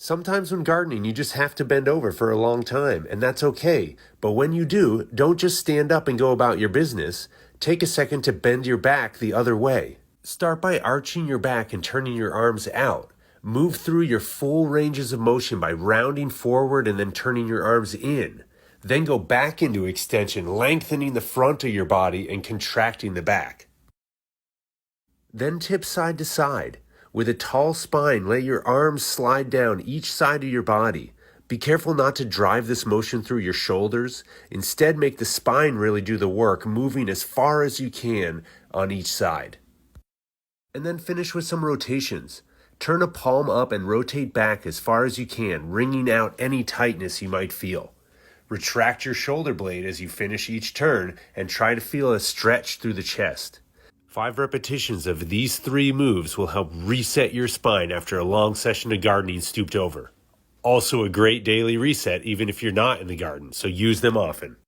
Sometimes when gardening, you just have to bend over for a long time, and that's okay. But when you do, don't just stand up and go about your business. Take a second to bend your back the other way. Start by arching your back and turning your arms out. Move through your full ranges of motion by rounding forward and then turning your arms in. Then go back into extension, lengthening the front of your body and contracting the back. Then tip side to side. With a tall spine, let your arms slide down each side of your body. Be careful not to drive this motion through your shoulders. Instead, make the spine really do the work, moving as far as you can on each side. And then finish with some rotations. Turn a palm up and rotate back as far as you can, wringing out any tightness you might feel. Retract your shoulder blade as you finish each turn and try to feel a stretch through the chest. 5 repetitions of these 3 moves will help reset your spine after a long session of gardening stooped over. Also a great daily reset even if you're not in the garden, so use them often.